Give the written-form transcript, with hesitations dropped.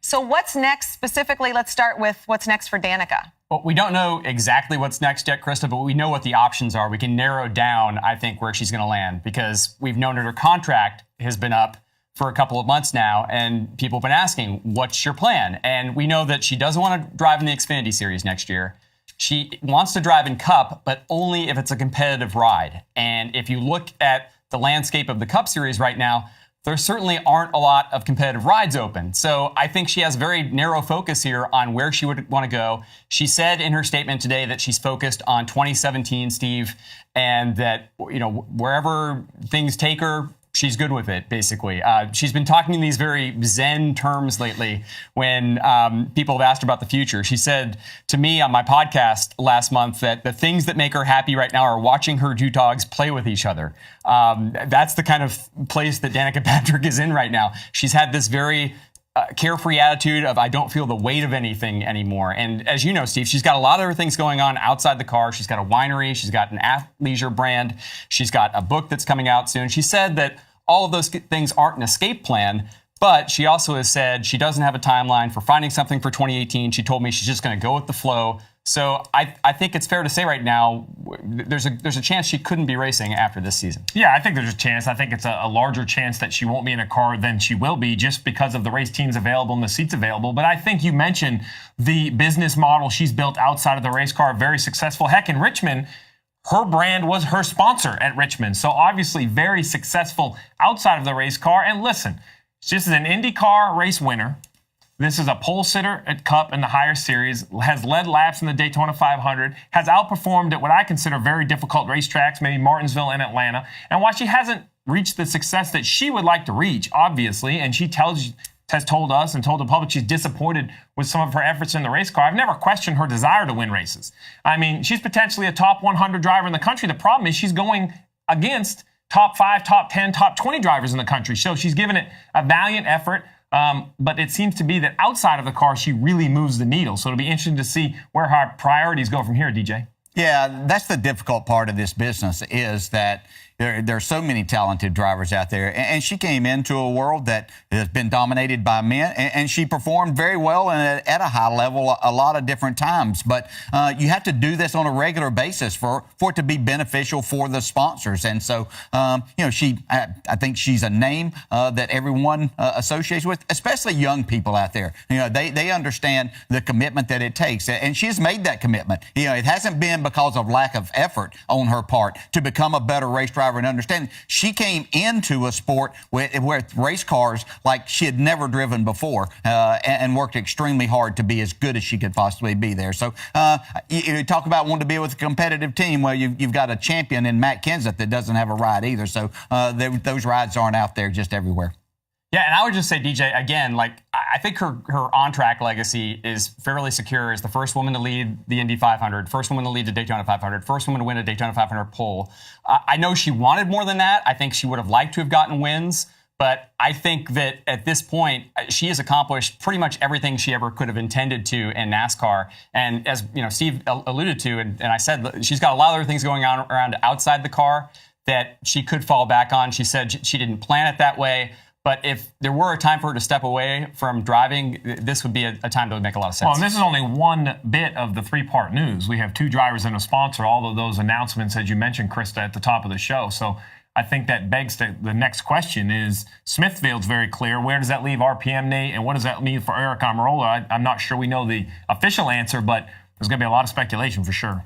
So what's next specifically? Let's start with what's next for Danica. Well, we don't know exactly what's next yet, Krista, but we know what the options are. We can narrow down, I think, where she's going to land, because we've known that her contract has been up for a couple of months now, and people have been asking, what's your plan? And we know that she doesn't want to drive in the Xfinity Series next year. She wants to drive in Cup, but only if it's a competitive ride. And if you look at the landscape of the Cup Series right now, there certainly aren't a lot of competitive rides open. So I think she has very narrow focus here on where she would want to go. She said in her statement today that she's focused on 2017, Steve, and that, you know, wherever things take her, she's good with it, basically. She's been talking in these very zen terms lately when people have asked her about the future. She said to me on my podcast last month that the things that make her happy right now are watching her two dogs play with each other. That's the kind of place that Danica Patrick is in right now. She's had this very carefree attitude of, I don't feel the weight of anything anymore. And as you know, Steve, she's got a lot of other things going on outside the car. She's got a winery. She's got an athleisure brand. She's got a book that's coming out soon. She said that all of those things aren't an escape plan, but she also has said she doesn't have a timeline for finding something for 2018. She told me she's just going to go with the flow. So I think it's fair to say right now there's a chance she couldn't be racing after this season. Yeah, I think there's a chance. I think it's a larger chance that she won't be in a car than she will be, just because of the race teams available and the seats available. But I think you mentioned the business model she's built outside of the race car, very successful. Heck, in Richmond, her brand was her sponsor at Richmond. So obviously very successful outside of the race car. And listen, this is an IndyCar race winner. This is a pole sitter at Cup in the higher series, has led laps in the Daytona 500, has outperformed at what I consider very difficult racetracks, maybe Martinsville and Atlanta. And while she hasn't reached the success that she would like to reach, obviously, and she has told us and told the public she's disappointed with some of her efforts in the race car, I've never questioned her desire to win races. I mean, she's potentially a top 100 driver in the country. The problem is she's going against top 5, top 10, top 20 drivers in the country. So she's given it a valiant effort. But it seems to be that outside of the car, she really moves the needle. So it'll be interesting to see where her priorities go from here, DJ. Yeah, that's the difficult part of this business, is that there are so many talented drivers out there. And she came into a world that has been dominated by men, and she performed very well and at a high level a lot of different times. But you have to do this on a regular basis for it to be beneficial for the sponsors. And so, you know, I think she's a name that everyone associates with, especially young people out there. You know, they understand the commitment that it takes. And she has made that commitment. You know, it hasn't been because of lack of effort on her part to become a better race driver and understand. She came into a sport with race cars like she had never driven before, and worked extremely hard to be as good as she could possibly be there. So you talk about wanting to be with a competitive team. Well, you've got a champion in Matt Kenseth that doesn't have a ride either. So those rides aren't out there just everywhere. Yeah, and I would just say, DJ, again, like, I think her on-track legacy is fairly secure as the first woman to lead the Indy 500, first woman to lead the Daytona 500, first woman to win a Daytona 500 pole. I know she wanted more than that. I think she would have liked to have gotten wins. But I think that at this point, she has accomplished pretty much everything she ever could have intended to in NASCAR. And as you know, Steve alluded to, and I said, she's got a lot of other things going on around outside the car that she could fall back on. She said she didn't plan it that way. But if there were a time for her to step away from driving, this would be a time that would make a lot of sense. Well, and this is only one bit of the three-part news. We have two drivers and a sponsor, all of those announcements, as you mentioned, Krista, at the top of the show. So I think that begs the next question is, Smithfield's very clear. Where does that leave RPM, Nate? And what does that mean for Eric Almirola? I'm not sure we know the official answer, but there's going to be a lot of speculation for sure.